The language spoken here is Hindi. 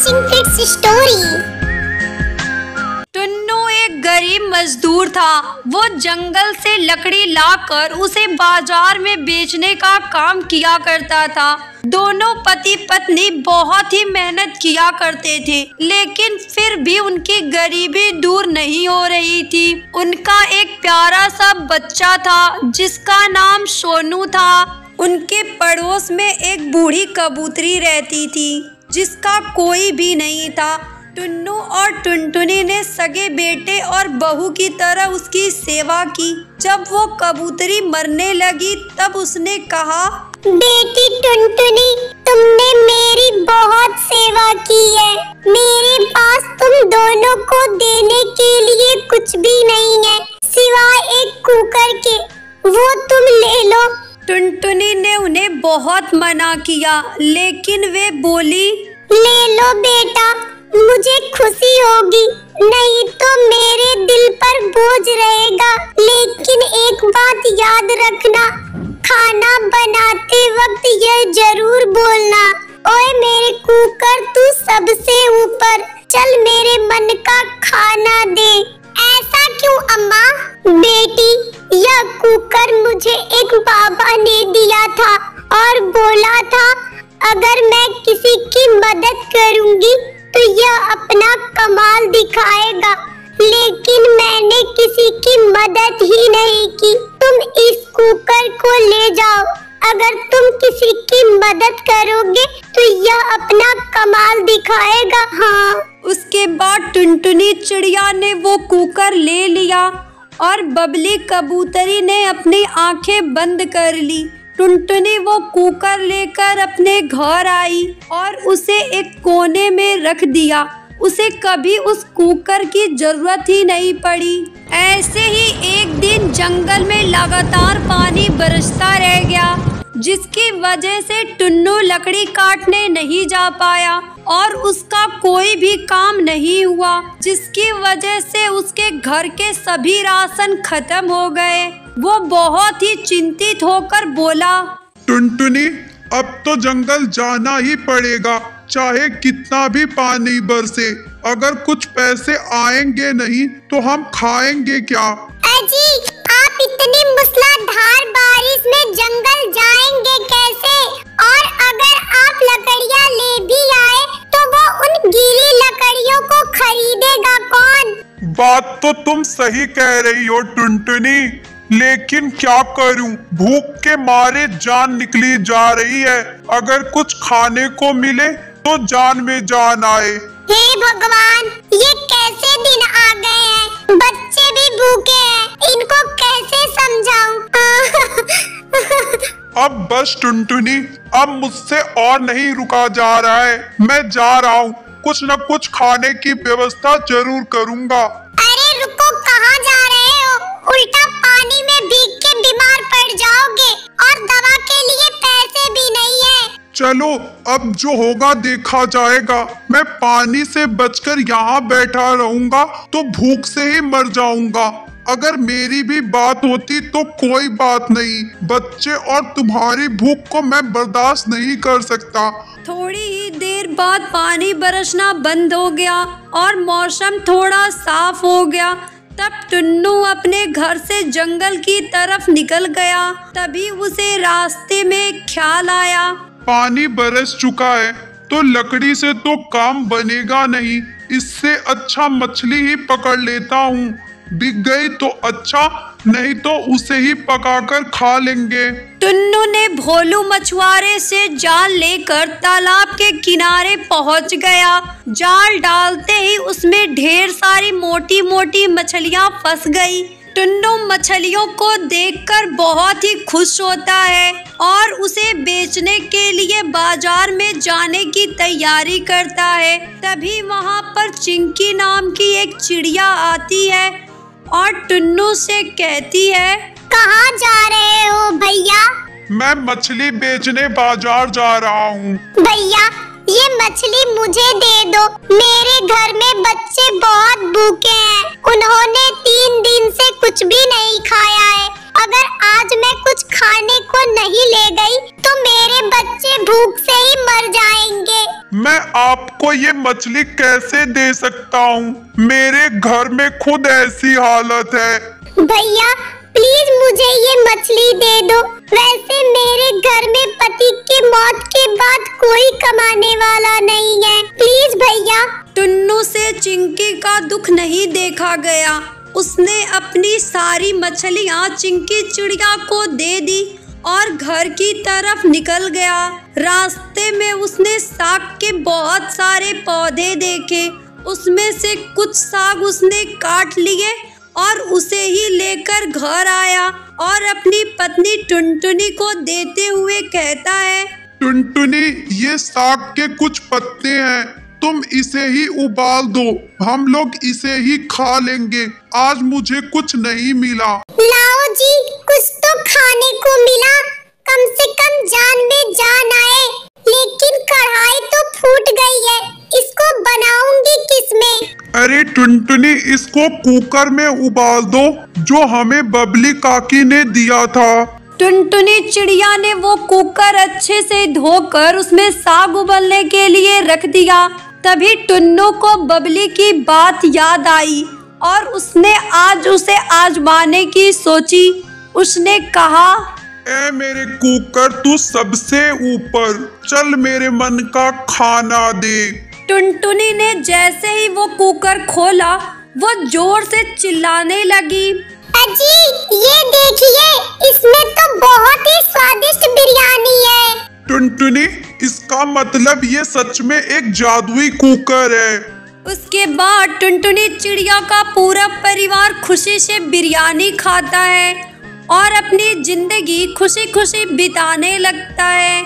Watching kids story. टुन्नू एक गरीब मजदूर था। वो जंगल से लकड़ी लाकर उसे बाजार में बेचने का काम किया करता था। दोनों पति पत्नी बहुत ही मेहनत किया करते थे, लेकिन फिर भी उनकी गरीबी दूर नहीं हो रही थी। उनका एक प्यारा सा बच्चा था जिसका नाम सोनू था। उनके पड़ोस में एक बूढ़ी कबूतरी रहती थी जिसका कोई भी नहीं था। टुन्नू और टुनटुनी ने सगे बेटे और बहू की तरह उसकी सेवा की। जब वो कबूतरी मरने लगी तब उसने कहा, बेटी टुनटुनी, तुमने मेरी बहुत सेवा की है। मेरे पास तुम दोनों को देने के लिए कुछ भी नहीं है सिवाय एक कुकर के, वो तुम ले लो। टुनटुनी ने उन्हें बहुत मना किया, लेकिन वे बोली, ले लो बेटा, मुझे खुशी होगी, नहीं तो मेरे दिल पर बोझ रहेगा। लेकिन एक बात याद रखना, खाना बनाते वक्त यह जरूर बोलना, ओए मेरे कुकर तू सबसे ऊपर, चल मेरे मन का खाना दे। ऐसा क्यों अम्मा? बेटी, यह कुकर मुझे एक बाबा ने दिया था और बोला था अगर मैं किसी की मदद करूंगी तो यह अपना कमाल दिखाएगा, लेकिन मैंने किसी की मदद ही नहीं की। तुम इस कुकर को ले जाओ, अगर तुम किसी की मदद करोगे तो यह अपना कमाल दिखाएगा। हाँ। उसके बाद टुनटुनी चिड़िया ने वो कुकर ले लिया और बबली कबूतरी ने अपनी आंखें बंद कर ली। टुनटुनी वो कुकर लेकर अपने घर आई और उसे एक कोने में रख दिया। उसे कभी उस कुकर की जरूरत ही नहीं पड़ी। ऐसे ही एक दिन जंगल में लगातार पानी बरसता रह गया, जिसकी वजह से टुन्नू लकड़ी काटने नहीं जा पाया और उसका कोई भी काम नहीं हुआ, जिसकी वजह से उसके घर के सभी राशन खत्म हो गए। वो बहुत ही चिंतित होकर बोला, टुनटुनी, अब तो जंगल जाना ही पड़ेगा, चाहे कितना भी पानी बरसे। अगर कुछ पैसे आएंगे नहीं तो हम खाएंगे क्या? अजी, आप इतनी मूसलाधार बारिश में जंगल जाएंगे कैसे? और अगर आप लकड़ियाँ ले भी आए तो वो उन गीली लकड़ियों को खरीदेगा कौन? बात तो तुम सही कह रही हो टुनटुनी, लेकिन क्या करूं, भूख के मारे जान निकली जा रही है। अगर कुछ खाने को मिले तो जान में जान आए। हे भगवान, ये कैसे दिन आ गए हैं? बच्चे भी भूखे हैं, इनको कैसे समझाऊं? अब बस टुनटुनी, अब मुझसे और नहीं रुका जा रहा है। मैं जा रहा हूँ, कुछ न कुछ खाने की व्यवस्था जरूर करूँगा। अरे रुको, कहाँ जा रहे हो? उल्टा पानी में भीग के बीमार पड़ जाओगे और दवा के लिए पैसे भी नहीं है। चलो, अब जो होगा देखा जाएगा। मैं पानी से बचकर यहाँ बैठा रहूंगा तो भूख से ही मर जाऊंगा। अगर मेरी भी बात होती तो कोई बात नहीं, बच्चे और तुम्हारी भूख को मैं बर्दाश्त नहीं कर सकता। थोड़ी ही देर बाद पानी बरसना बंद हो गया और मौसम थोड़ा साफ हो गया। तब टुन्नू अपने घर से जंगल की तरफ निकल गया। तभी उसे रास्ते में ख्याल आया, पानी बरस चुका है तो लकड़ी से तो काम बनेगा नहीं, इससे अच्छा मछली ही पकड़ लेता हूँ। बिक गई तो अच्छा, नहीं तो उसे ही पकाकर खा लेंगे। टुन्नू ने भोलू मछुआरे से जाल लेकर तालाब के किनारे पहुंच गया। जाल डालते ही उसमें ढेर सारी मोटी मोटी मछलियां फंस गई। टुन्नू मछलियों को देखकर बहुत ही खुश होता है और उसे बेचने के लिए बाजार में जाने की तैयारी करता है। तभी वहां पर चिंकी नाम की एक चिड़िया आती है और टुन्नू से कहती है, कहाँ जा रहे हो भैया? मैं मछली बेचने बाजार जा रहा हूँ। भैया, ये मछली मुझे दे दो, मेरे घर में बच्चे बहुत भूखे हैं, उन्होंने 3 दिन से कुछ भी नहीं खाया है। अगर आज मैं कुछ खाने को नहीं ले गई तो मेरे बच्चे भूख से ही मर जाएंगे। मैं आपको ये मछली कैसे दे सकता हूँ? मेरे घर में खुद ऐसी हालत है। भैया प्लीज मुझे ये मछली दे दो। वैसे मेरे घर में पति की मौत के बाद कोई कमाने वाला नहीं है। प्लीज भैया। टुन्नू से चिंकी का दुख नहीं देखा गया। उसने अपनी सारी मछलियाँ चिंकी चिड़िया को दे दी और घर की तरफ निकल गया। रास्ते में उसने साग के बहुत सारे पौधे देखे। उसमें से कुछ साग उसने काट लिए और उसे ही लेकर घर आया और अपनी पत्नी टुनटुनी को देते हुए कहता है, टुनटुनी, ये साग के कुछ पत्ते हैं, तुम इसे ही उबाल दो, हम लोग इसे ही खा लेंगे। आज मुझे कुछ नहीं मिला। लाओ जी, कुछ तो खाने को मिला, कम से कम जान में जान आए। लेकिन कढ़ाई तो फूट गई है, इसको बनाऊंगी किसमें? अरे टुनटुनी, इसको कुकर में उबाल दो, जो हमें बबली काकी ने दिया था। टुनटुनी चिड़िया ने वो कुकर अच्छे से धोकर उसमें साग उबलने के लिए रख दिया। तभी टुन्नू को बबली की बात याद आई और उसने आज उसे आजमाने की सोची। उसने कहा, ए मेरे कुकर, तू सबसे ऊपर, चल मेरे मन का खाना दे। टुनटुनी ने जैसे ही वो कुकर खोला, वो जोर से चिल्लाने लगी, अजी ये देखिए, इसमें तो बहुत ही स्वादिष्ट बिरयानी है। टुनटुनी, इसका मतलब ये सच में एक जादुई कुकर है। उसके बाद टुनटुनी चिड़िया का पूरा परिवार खुशी से बिरयानी खाता है और अपनी जिंदगी खुशी खुशी बिताने लगता है।